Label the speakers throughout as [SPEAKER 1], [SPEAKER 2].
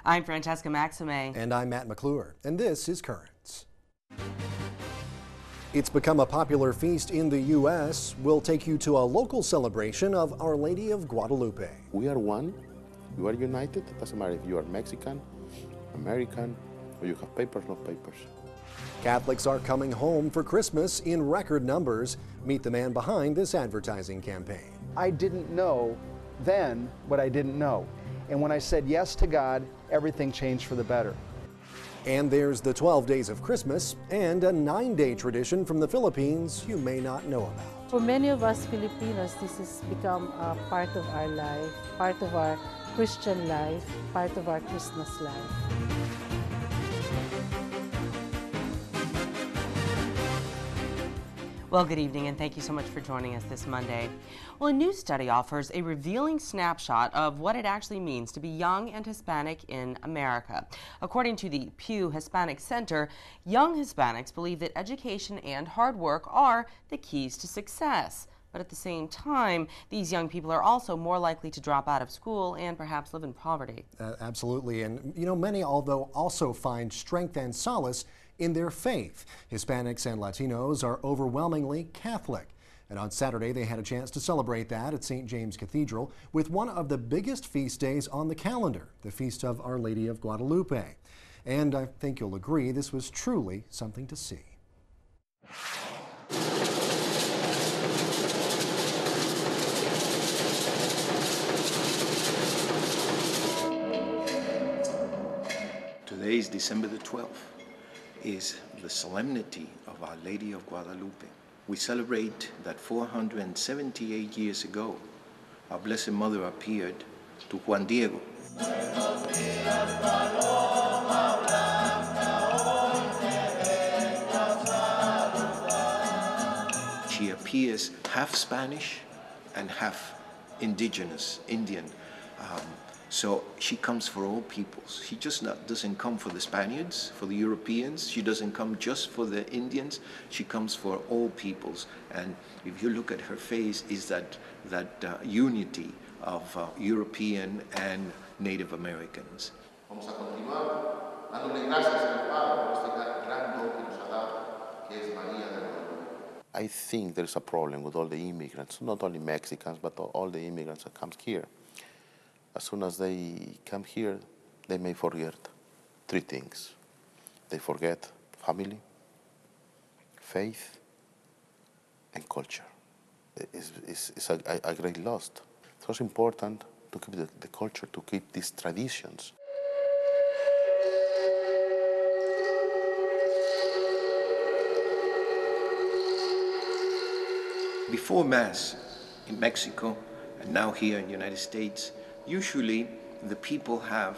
[SPEAKER 1] I'm Francesca Maxime.
[SPEAKER 2] And I'm Matt McClure, and this is Currents. It's become a popular feast in the U.S. We'll take you to a local celebration of Our Lady of Guadalupe.
[SPEAKER 3] We are one. You are united. It doesn't matter if you are Mexican, American, or you have papers, no papers.
[SPEAKER 2] Catholics are coming home for Christmas in record numbers. Meet the man behind this advertising campaign.
[SPEAKER 4] I didn't know then what I didn't know. And when I said yes to God, everything changed for the better.
[SPEAKER 2] And there's the 12 days of Christmas and a 9-day tradition from the Philippines you may not know about.
[SPEAKER 5] For many of us Filipinos, this has become a part of our life, part of our Christian life, part of our Christmas life.
[SPEAKER 1] Well, good evening, and thank you so much for joining us this Monday. Well, a new study offers a revealing snapshot of what it actually means to be young and Hispanic in America. According to the Pew Hispanic Center, young Hispanics believe that education and hard work are the keys to success. But at the same time, these young people are also more likely to drop out of school and perhaps live in poverty.
[SPEAKER 2] Absolutely. And, many, although, also find strength and solace in their faith. Hispanics and Latinos are overwhelmingly Catholic. And on Saturday, they had a chance to celebrate that at St. James Cathedral with one of the biggest feast days on the calendar, the Feast of Our Lady of Guadalupe. And I think you'll agree this was truly something to see.
[SPEAKER 6] Today is December the 12th, is the solemnity of Our Lady of Guadalupe. We celebrate that 478 years ago, our Blessed Mother appeared to Juan Diego. She appears half Spanish and half indigenous, Indian. So she comes for all peoples. She just doesn't come for the Spaniards, for the Europeans. She doesn't come just for the Indians. She comes for all peoples. And if you look at her face, is that unity of European and Native Americans.
[SPEAKER 3] Vamos a continuar dándole gracias al Padre por este gran don que nos ha dado, que es María de Guadalupe. I think there's a problem with all the immigrants, not only Mexicans, but all the immigrants that come here. As soon as they come here, they may forget 3 things. They forget family, faith, and culture. It's a great loss. So it's important to keep the culture, to keep these traditions.
[SPEAKER 6] Before Mass in Mexico, and now here in the United States, usually the people have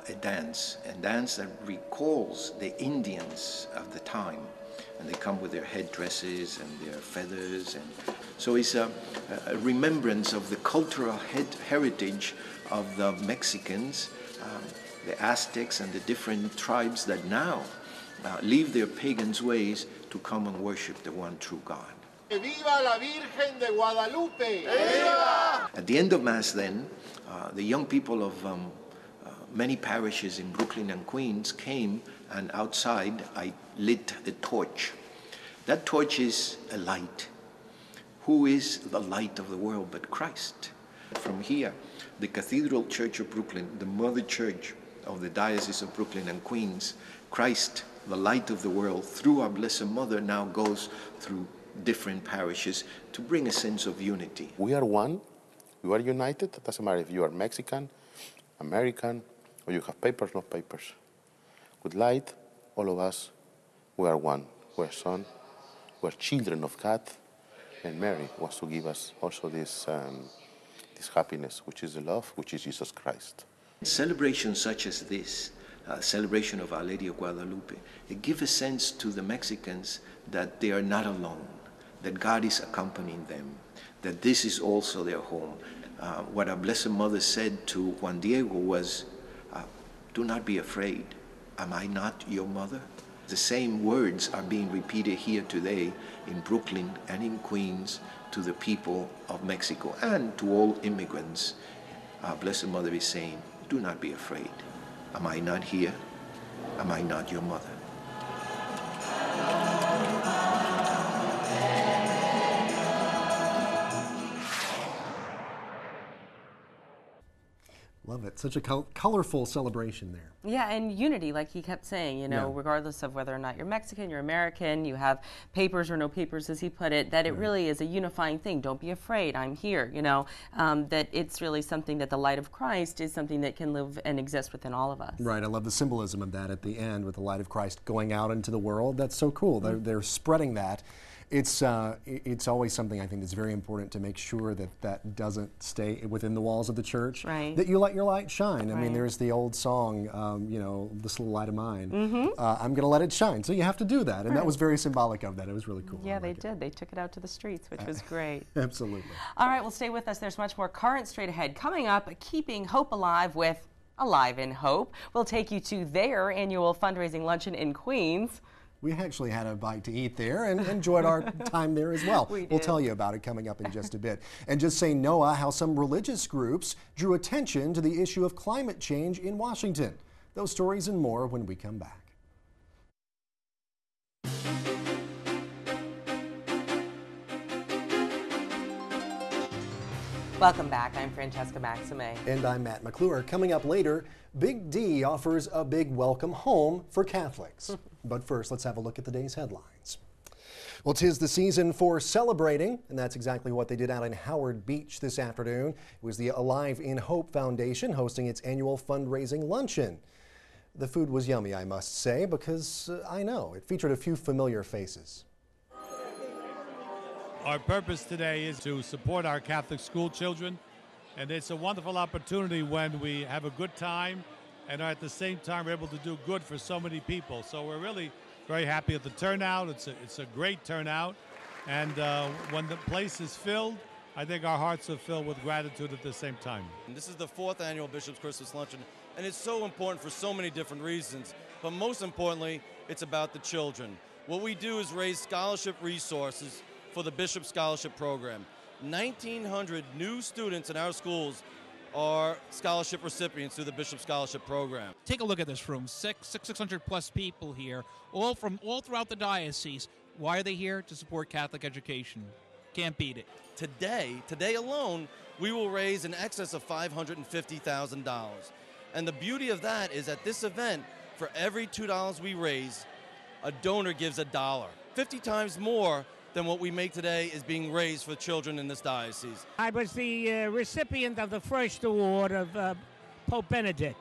[SPEAKER 6] a dance that recalls the Indians of the time. And they come with their headdresses and their feathers. And so it's a remembrance of the cultural heritage of the Mexicans, the Aztecs and the different tribes that now leave their pagan ways to come and worship the one true God.
[SPEAKER 7] ¡Viva la Virgen de Guadalupe! ¡Viva!
[SPEAKER 6] At the end of Mass then, the young people of many parishes in Brooklyn and Queens came, and outside I lit a torch. That torch is a light. Who is the light of the world but Christ? From here, the Cathedral Church of Brooklyn, the mother church of the Diocese of Brooklyn and Queens, Christ, the light of the world, through our Blessed Mother, now goes through different parishes to bring a sense of unity.
[SPEAKER 3] We are one. We are united. It doesn't matter if you are Mexican, American, or you have papers, no papers. With light, all of us, we are one. We are son, we are children of God, and Mary wants to give us also this happiness, which is the love, which is Jesus Christ.
[SPEAKER 6] Celebrations such as this, celebration of Our Lady of Guadalupe, it gives a sense to the Mexicans that they are not alone, that God is accompanying them, that this is also their home. What our Blessed Mother said to Juan Diego was, do not be afraid. Am I not your mother? The same words are being repeated here today in Brooklyn and in Queens to the people of Mexico and to all immigrants. Our Blessed Mother is saying, do not be afraid. Am I not here? Am I not your mother?
[SPEAKER 2] Love it. Such a colorful celebration there.
[SPEAKER 1] Yeah, and unity, like he kept saying, you know, regardless of whether or not you're Mexican, you're American, you have papers or no papers, as he put it, that it really is a unifying thing. Don't be afraid, I'm here, you know, that it's really something that the light of Christ is something that can live and exist within all of us.
[SPEAKER 2] Right. I love the symbolism of that at the end with the light of Christ going out into the world. That's so cool. They're spreading that. It's always something I think that's very important to make sure that that doesn't stay within the walls of the church.
[SPEAKER 1] Right.
[SPEAKER 2] That you let your light shine. I mean, there's the old song, you know, "This Little Light of Mine." I'm going to let it shine. So you have to do that, and that was very symbolic of that. It was really cool.
[SPEAKER 1] Yeah, they did. They took it out to the streets, which was great.
[SPEAKER 2] Absolutely.
[SPEAKER 1] All right, well, stay with us. There's much more current straight ahead coming up. Keeping hope alive with Alive in Hope. We'll take you to their annual fundraising luncheon in Queens.
[SPEAKER 2] We actually had a bite to eat there and enjoyed our time there as well. We'll tell you about it coming up in just a bit. And just say, Noah, how some religious groups drew attention to the issue of climate change in Washington. Those stories and more when we come back.
[SPEAKER 1] Welcome back. I'm Francesca Maxime.
[SPEAKER 2] And I'm Matt McClure. Coming up later, Big D offers a big welcome home for Catholics. But first, let's have a look at the day's headlines. Well, 'tis the season for celebrating, and that's exactly what they did out in Howard Beach this afternoon. It was the Alive in Hope Foundation hosting its annual fundraising luncheon. The food was yummy, I must say, because I know it featured a few familiar faces.
[SPEAKER 8] Our purpose today is to support our Catholic school children, and it's a wonderful opportunity when we have a good time and are at the same time we're able to do good for so many people. So we're really very happy at the turnout. It's a great turnout, and when the place is filled, I think our hearts are filled with gratitude at the same time.
[SPEAKER 9] And this is the 4th annual Bishop's Christmas Luncheon, and it's so important for so many different reasons, but most importantly, it's about the children. What we do is raise scholarship resources for the Bishop Scholarship Program. 1,900 new students in our schools are scholarship recipients through the Bishop Scholarship Program.
[SPEAKER 10] Take a look at this room, 600 plus people here, all throughout the diocese. Why are they here? To support Catholic education. Can't beat it.
[SPEAKER 9] Today alone, we will raise in excess of $550,000. And the beauty of that is at this event, for every $2 we raise, a donor gives $1. 50 times more than what we make today is being raised for children in this diocese.
[SPEAKER 11] I was the recipient of the first award of Pope Benedict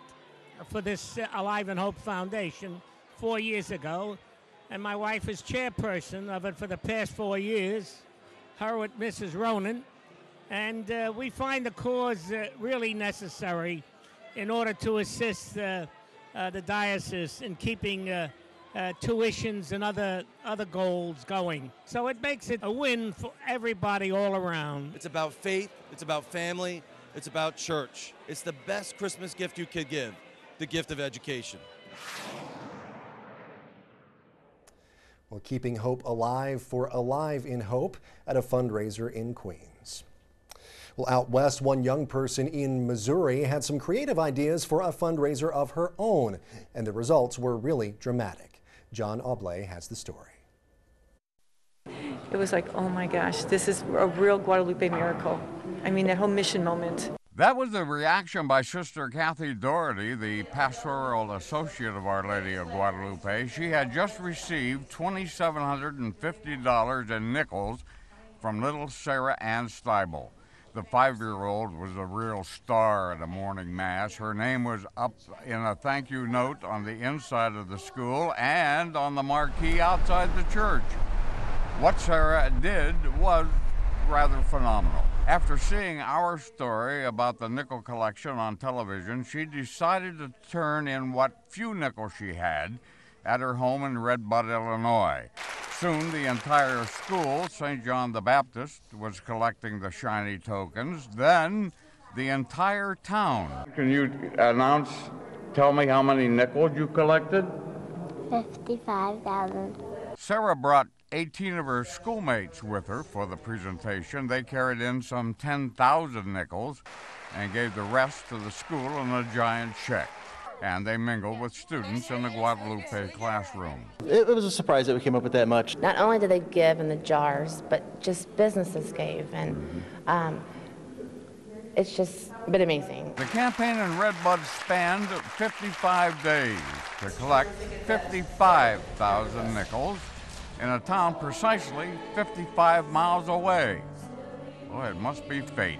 [SPEAKER 11] for this Alive in Hope Foundation 4 years ago, and my wife is chairperson of it for the past 4 years, her with Mrs. Ronan, and we find the cause really necessary in order to assist the diocese in keeping tuitions and other goals going. So it makes it a win for everybody all around.
[SPEAKER 9] It's about faith, it's about family, it's about church. It's the best Christmas gift you could give, the gift of education.
[SPEAKER 2] Well, keeping hope alive for Alive in Hope at a fundraiser in Queens. Well, out west, one young person in Missouri had some creative ideas for a fundraiser of her own, and the results were really dramatic. John Obley has the story.
[SPEAKER 12] It was like, oh my gosh, this is a real Guadalupe miracle. I mean, that whole mission moment.
[SPEAKER 13] That was the reaction by Sister Kathy Doherty, the pastoral associate of Our Lady of Guadalupe. She had just received $2,750 in nickels from little Sarah Ann Steibel. The 5-year-old was a real star at a morning mass. Her name was up in a thank you note on the inside of the school and on the marquee outside the church. What Sarah did was rather phenomenal. After seeing our story about the nickel collection on television, she decided to turn in what few nickels she had at her home in Red Bud, Illinois. Soon, the entire school, St. John the Baptist, was collecting the shiny tokens. Then, the entire town. Can you tell me how many nickels you collected?
[SPEAKER 14] 55,000.
[SPEAKER 13] Sarah brought 18 of her schoolmates with her for the presentation. They carried in some 10,000 nickels and gave the rest to the school in a giant check. and they mingle with students in the Guadalupe classroom.
[SPEAKER 14] It was a surprise that we came up with that much.
[SPEAKER 15] Not only did they give in the jars, but just businesses gave, and it's just been amazing.
[SPEAKER 13] The campaign in Redbud spanned 55 days to collect 55,000 nickels in a town precisely 55 miles away. Well, it must be fate.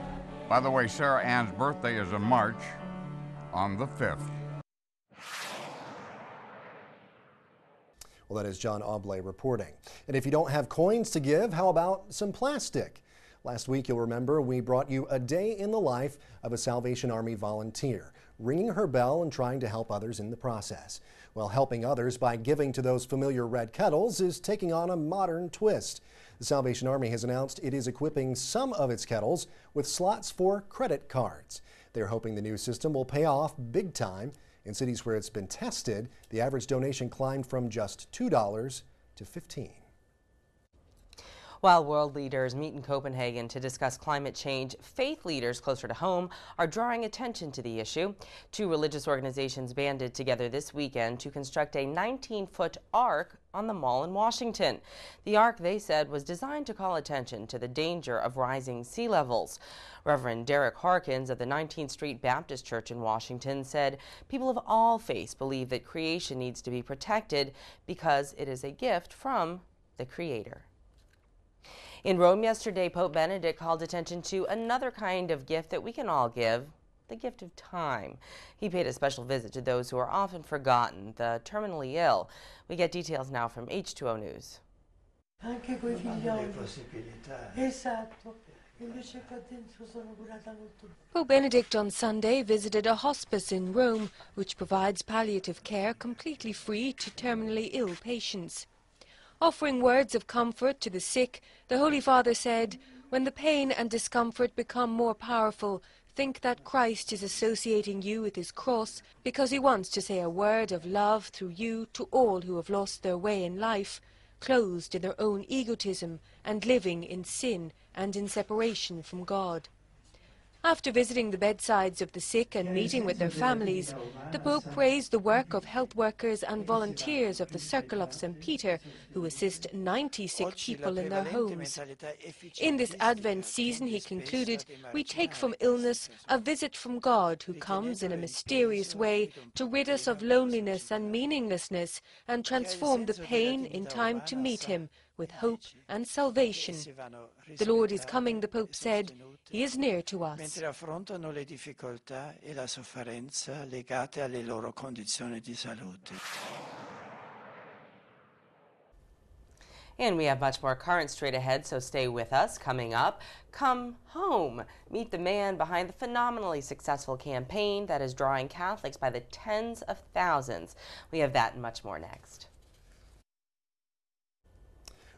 [SPEAKER 13] By the way, Sarah Ann's birthday is in March on the 5th.
[SPEAKER 2] Well, that is John Obley reporting. And if you don't have coins to give, how about some plastic? Last week, you'll remember, we brought you a day in the life of a Salvation Army volunteer, ringing her bell and trying to help others in the process. Well, helping others by giving to those familiar red kettles is taking on a modern twist. The Salvation Army has announced it is equipping some of its kettles with slots for credit cards. They're hoping the new system will pay off big time. In cities where it's been tested, the average donation climbed from just $2 to $15.
[SPEAKER 1] While world leaders meet in Copenhagen to discuss climate change, faith leaders closer to home are drawing attention to the issue. Two religious organizations banded together this weekend to construct a 19-foot ark on the Mall in Washington. The ark, they said, was designed to call attention to the danger of rising sea levels. Reverend Derek Harkins of the 19th Street Baptist Church in Washington said people of all faiths believe that creation needs to be protected because it is a gift from the Creator. In Rome yesterday, Pope Benedict called attention to another kind of gift that we can all give, the gift of time. He paid a special visit to those who are often forgotten, the terminally ill. We get details now from H2O News.
[SPEAKER 16] Anche coi figlioli. Esatto.
[SPEAKER 17] Pope Benedict on Sunday visited a hospice in Rome, which provides palliative care completely free to terminally ill patients. Offering words of comfort to the sick, the Holy Father said, "When the pain and discomfort become more powerful, think that Christ is associating you with his cross because he wants to say a word of love through you to all who have lost their way in life, closed in their own egotism and living in sin and in separation from God." After visiting the bedsides of the sick and meeting with their families, the Pope praised the work of health workers and volunteers of the Circle of St. Peter, who assist 90 sick people in their homes. In this Advent season, he concluded, we take from illness a visit from God, who comes in a mysterious way to rid us of loneliness and meaninglessness and transform the pain in time to meet him with hope and salvation. The Lord is coming, the Pope said. He is near to us.
[SPEAKER 16] Mentre affrontano le difficoltà e la sofferenza legate alle loro condizioni di salute.
[SPEAKER 1] And we have much more current straight ahead, so stay with us. Coming up, Come Home. Meet the man behind the phenomenally successful campaign that is drawing Catholics by the tens of thousands. We have that and much more next.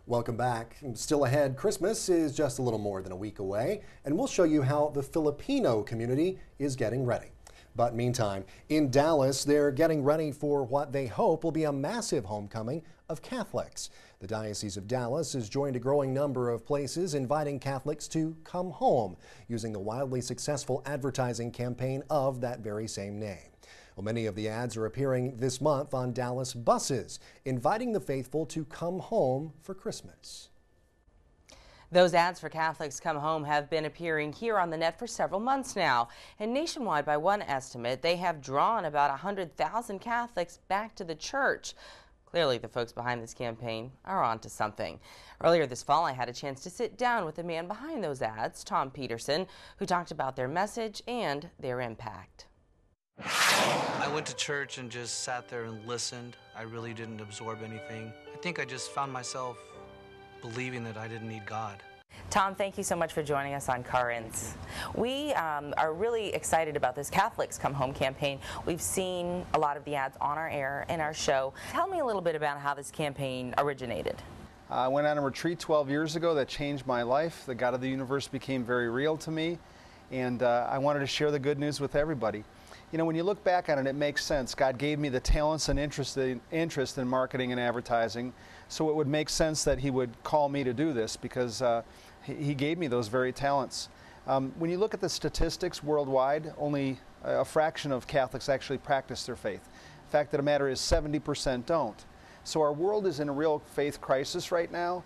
[SPEAKER 2] Welcome back. Still ahead, Christmas is just a little more than a week away, and we'll show you how the Filipino community is getting ready. But meantime, in Dallas, they're getting ready for what they hope will be a massive homecoming of Catholics. The Diocese of Dallas has joined a growing number of places inviting Catholics to come home, using the wildly successful advertising campaign of that very same name. Well, many of the ads are appearing this month on Dallas buses, inviting the faithful to come home for Christmas.
[SPEAKER 1] Those ads for Catholics Come Home have been appearing here on the net for several months now. And nationwide, by one estimate, they have drawn about 100,000 Catholics back to the church. Clearly, the folks behind this campaign are onto something. Earlier this fall, I had a chance to sit down with the man behind those ads, Tom Peterson, who talked about their message and their impact.
[SPEAKER 18] I went to church and just sat there and listened. I really didn't absorb anything. I think I just found myself believing that I didn't need God.
[SPEAKER 19] Tom, thank you so much for joining us on Currents. We are really excited about this Catholics Come Home campaign. We've seen a lot of the ads on our air in our show. Tell me a little bit about how this campaign originated.
[SPEAKER 4] I went on a retreat 12 years ago that changed my life. The God of the universe became very real to me, and I wanted to share the good news with everybody. You know, when you look back on it, it makes sense. God gave me the talents and interest in marketing and advertising, so it would make sense that he would call me to do this because he gave me those very talents. When you look at the statistics worldwide, only a fraction of Catholics actually practice their faith. The fact of the matter is 70% don't. So our world is in a real faith crisis right now.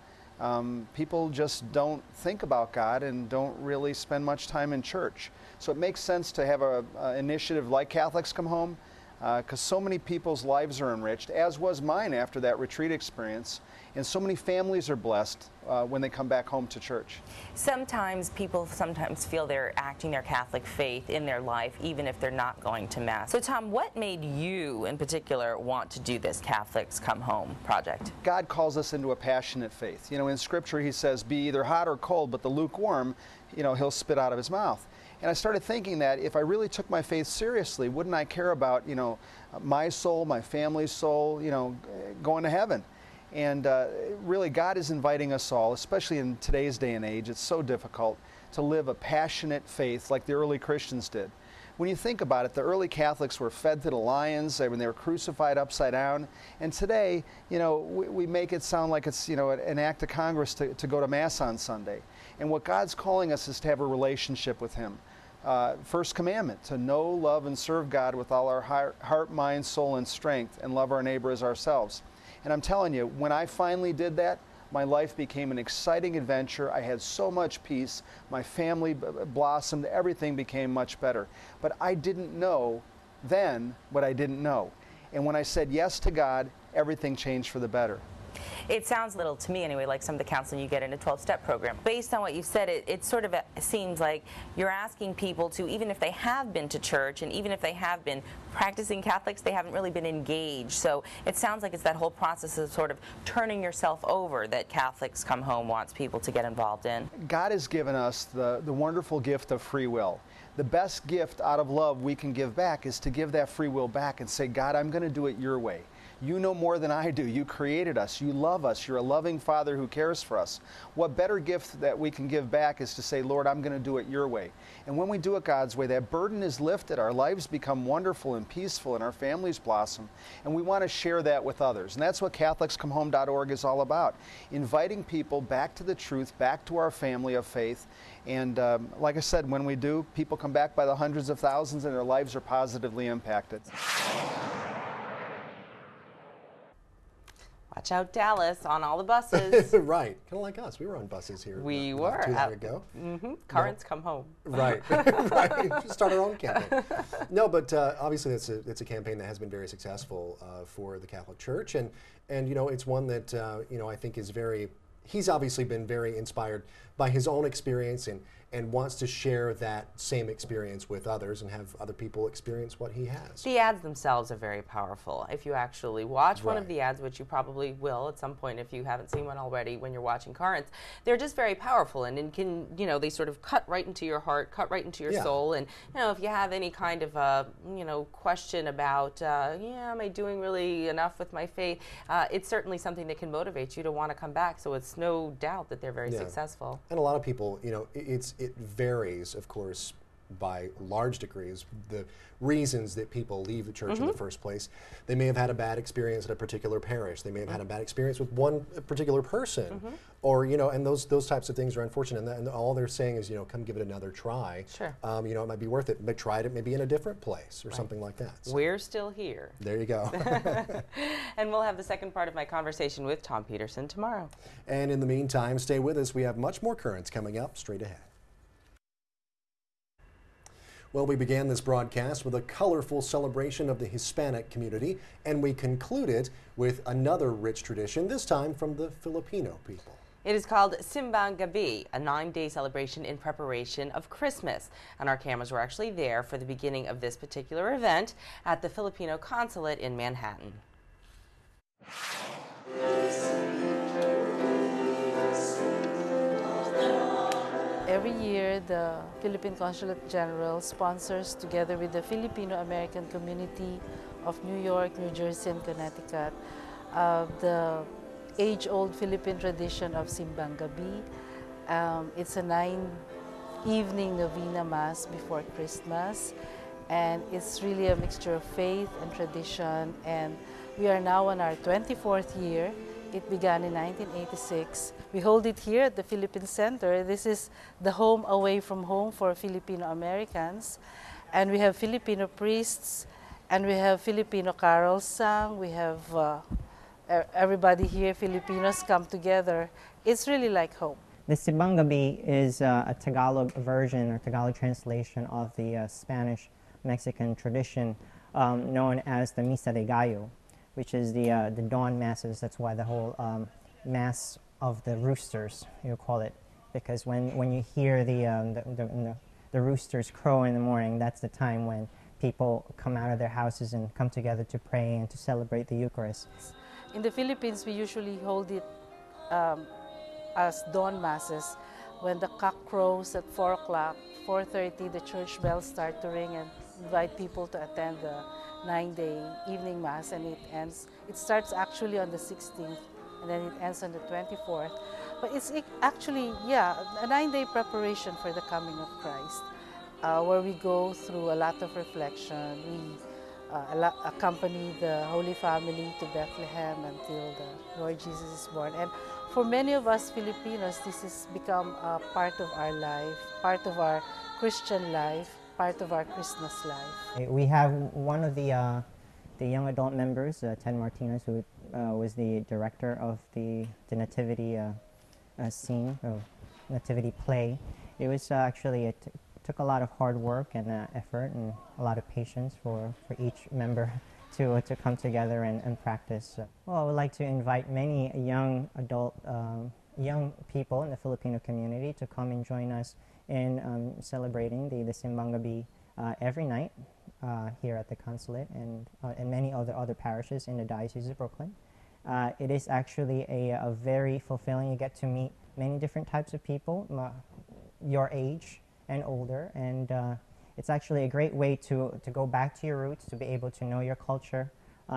[SPEAKER 4] People just don't think about God and don't really spend much time in church. So it makes sense to have an initiative like Catholics Come Home, because so many people's lives are enriched, as was mine after that retreat experience, and so many families are blessed when they come back home to church.
[SPEAKER 19] Sometimes people feel they're acting their Catholic faith in their life even if they're not going to Mass. So Tom, what made you in particular want to do this Catholics Come Home project?
[SPEAKER 4] God calls us into a passionate faith. You know, in Scripture he says, be either hot or cold, but the lukewarm, you know, he'll spit out of his mouth. And I started thinking that if I really took my faith seriously, wouldn't I care about, you know, my soul, my family's soul, you know, going to heaven? And really, God is inviting us all, especially in today's day and age. It's so difficult to live a passionate faith like the early Christians did. When you think about it, the early Catholics were fed to the lions when they were crucified upside down. And today, you know, we make it sound like it's, you know, an act of Congress to go to Mass on Sunday. And what God's calling us is to have a relationship with Him. First commandment, to know, love, and serve God with all our heart, mind, soul, and strength, and love our neighbor as ourselves. And I'm telling you, when I finally did that, my life became an exciting adventure. I had so much peace. My family blossomed. Everything became much better. But I didn't know then what I didn't know. And when I said yes to God, everything changed for the better.
[SPEAKER 19] It sounds little to me anyway like some of the counseling you get in a 12-step program. Based on what you said, it sort of seems like you're asking people to, even if they have been to church and even if they have been practicing Catholics, they haven't really been engaged. So it sounds like it's that whole process of sort of turning yourself over that Catholics Come Home wants people to get involved in.
[SPEAKER 4] God has given us the wonderful gift of free will. The best gift out of love we can give back is to give that free will back and say, God, I'm going to do it your way. You know more than I do. You created us. You love us. You're a loving Father who cares for us. What better gift that we can give back is to say, Lord, I'm going to do it your way. And when we do it God's way, that burden is lifted. Our lives become wonderful and peaceful, and our families blossom. And we want to share that with others. And that's what CatholicsComeHome.org is all about, inviting people back to the truth, back to our family of faith. And like I said, when we do, people come back by the hundreds of thousands, and their lives are positively impacted.
[SPEAKER 19] Watch out, Dallas, on all the buses.
[SPEAKER 2] Right. Kind of like us. We were on buses here.
[SPEAKER 19] We
[SPEAKER 2] not
[SPEAKER 19] were.
[SPEAKER 2] Too long ago.
[SPEAKER 19] Currents Come Home.
[SPEAKER 2] Right. Right. Just start our own campaign. No, but obviously it's a campaign that has been very successful for the Catholic Church. And you know, it's one that, you know, I think is very, he's obviously been very inspired by his own experience and wants to share that same experience with others and have other people experience what he has.
[SPEAKER 19] The ads themselves are very powerful. If you actually watch one of the ads, which you probably will at some point if you haven't seen one already when you're watching Currents, they're just very powerful and can, you know, they sort of cut right into your heart, cut right into your soul. And, you know, if you have any kind of, you know, question about, yeah, am I doing really enough with my faith, it's certainly something that can motivate you to want to come back. So it's no doubt that they're very successful.
[SPEAKER 2] And a lot of people, you know, it varies, of course, by large degrees, the reasons that people leave the church in the first place. They may have had a bad experience at a particular parish. They may have had a bad experience with one particular person, or, you know, and those types of things are unfortunate. And all they're saying is, you know, come give it another try.
[SPEAKER 19] Sure.
[SPEAKER 2] You know, it might be worth it. But try it maybe in a different place or something like that.
[SPEAKER 19] So we're still here.
[SPEAKER 2] There you go.
[SPEAKER 19] And we'll have the second part of my conversation with Tom Peterson tomorrow.
[SPEAKER 2] And in the meantime, stay with us. We have much more Currents coming up straight ahead. Well, we began this broadcast with a colorful celebration of the Hispanic community, and we concluded with another rich tradition, this time from the Filipino people.
[SPEAKER 19] It is called Simbang Gabi, a 9-day celebration in preparation of Christmas. And our cameras were actually there for the beginning of this particular event at the Filipino consulate in Manhattan.
[SPEAKER 5] Every year, the Philippine Consulate General sponsors, together with the Filipino-American community of New York, New Jersey, and Connecticut, the age-old Philippine tradition of Simbang Gabi. It's a 9-evening novena mass before Christmas, and it's really a mixture of faith and tradition, and we are now on our 24th year It began in 1986. We hold it here at the Philippine Center. This is the home away from home for Filipino Americans. And we have Filipino priests, and we have Filipino carols sung. We have everybody here, Filipinos, come together. It's really like home.
[SPEAKER 20] The Simbang Gabi is a Tagalog version or Tagalog translation of the Spanish-Mexican tradition known as the Misa de Gallo, which is the dawn masses. That's why the whole Mass of the Roosters, you call it, because when you hear the roosters crow in the morning, that's the time when people come out of their houses and come together to pray and to celebrate the Eucharist.
[SPEAKER 5] In the Philippines, we usually hold it as dawn masses. When the cock crows at 4 o'clock, 4:30, the church bells start to ring and invite people to attend the 9-day evening mass, and it ends. It starts actually on the 16th, and then it ends on the 24th. But it's actually, yeah, a 9-day preparation for the coming of Christ, where we go through a lot of reflection. We accompany the Holy Family to Bethlehem until the Lord Jesus is born. And for many of us Filipinos, this has become a part of our life, part of our Christian life, part of our Christmas life.
[SPEAKER 20] We have one of the young adult members, Ted Martinez, who was the director of the Nativity scene, or Nativity play. It was actually, it took a lot of hard work and effort and a lot of patience for each member to come together and practice. Well, I would like to invite many young adult, young people in the Filipino community to come and join us in celebrating the Simbang Gabi every night here at the consulate and many other parishes in the Diocese of Brooklyn. It is actually a very fulfilling. You get to meet many different types of people, your age and older, and it's actually a great way to go back to your roots, to be able to know your culture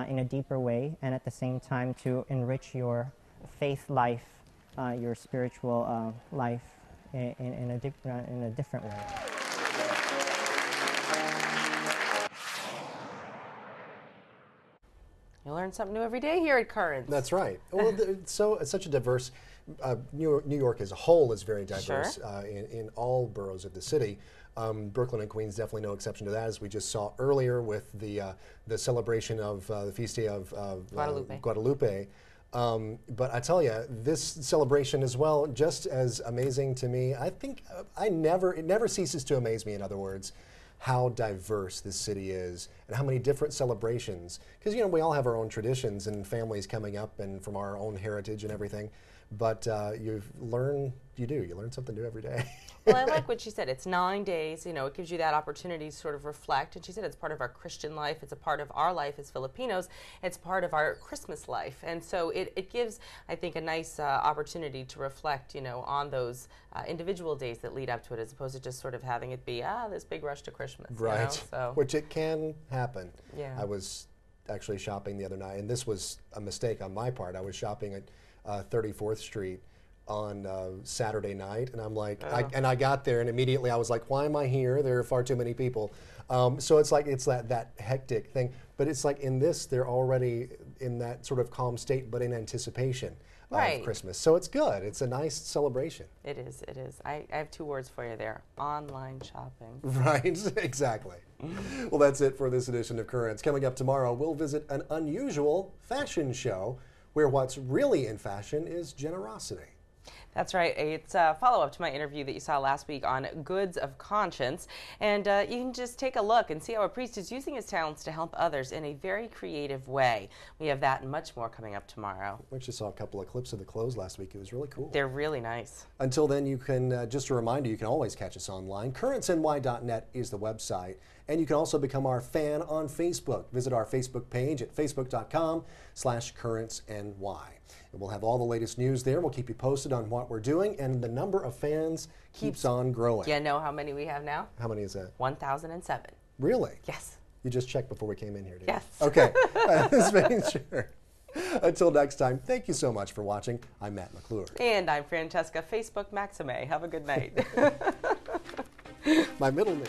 [SPEAKER 20] in a deeper way, and at the same time to enrich your faith life, your spiritual life in a different way.
[SPEAKER 1] You learn something new every day here at Currents.
[SPEAKER 2] That's right. Well, it's such a diverse. New York as a whole is very diverse.
[SPEAKER 1] Sure.
[SPEAKER 2] In all boroughs of the city. Brooklyn and Queens definitely no exception to that, as we just saw earlier with the celebration of the feast day of Guadalupe. But I tell you, this celebration as well, just as amazing to me. I think it never ceases to amaze me, in other words, how diverse this city is and how many different celebrations. Because, you know, we all have our own traditions and families coming up and from our own heritage and everything. But you learn something new every day.
[SPEAKER 1] Well, I like what she said. It's 9 days. You know, it gives you that opportunity to sort of reflect. And she said it's part of our Christian life. It's a part of our life as Filipinos. It's part of our Christmas life. And so it gives, I think, a nice opportunity to reflect, you know, on those individual days that lead up to it, as opposed to just sort of having it be, this big rush to Christmas.
[SPEAKER 2] Right.
[SPEAKER 1] You know? So.
[SPEAKER 2] Which it can happen.
[SPEAKER 1] Yeah.
[SPEAKER 2] I was actually shopping the other night, and this was a mistake on my part. I was shopping at 34th Street on Saturday night, and I'm like, I got there, and immediately I was like, why am I here? There are far too many people. So it's like, it's that hectic thing. But it's like in this, they're already in that sort of calm state, but in anticipation of Christmas. So it's good. It's a nice celebration.
[SPEAKER 1] It is, it is. I have 2 words for you there: online shopping.
[SPEAKER 2] Right, exactly. Well, that's it for this edition of Currents. Coming up tomorrow, we'll visit an unusual fashion show where what's really in fashion is generosity.
[SPEAKER 1] That's right. It's a follow-up to my interview that you saw last week on goods of conscience. And you can just take a look and see how a priest is using his talents to help others in a very creative way. We have that and much more coming up tomorrow.
[SPEAKER 2] We actually saw a couple of clips of the clothes last week. It was really cool.
[SPEAKER 1] They're really nice.
[SPEAKER 2] Until then, you can, just a reminder, you can always catch us online. CurrentsNY.net is the website. And you can also become our fan on Facebook. Visit our Facebook page at facebook.com/CurrentsNY. And we'll have all the latest news there. We'll keep you posted on what we're doing, and the number of fans keeps on growing.
[SPEAKER 1] Do you know how many we have now?
[SPEAKER 2] How many is that?
[SPEAKER 1] 1,007.
[SPEAKER 2] Really?
[SPEAKER 1] Yes.
[SPEAKER 2] You just checked before we came in here, didn't
[SPEAKER 1] you? Yes.
[SPEAKER 2] Okay. Just making sure. Until next time, thank you so much for watching. I'm Matt McClure.
[SPEAKER 1] And I'm Francesca, Facebook Maxime. Have a good night.
[SPEAKER 2] My middle name.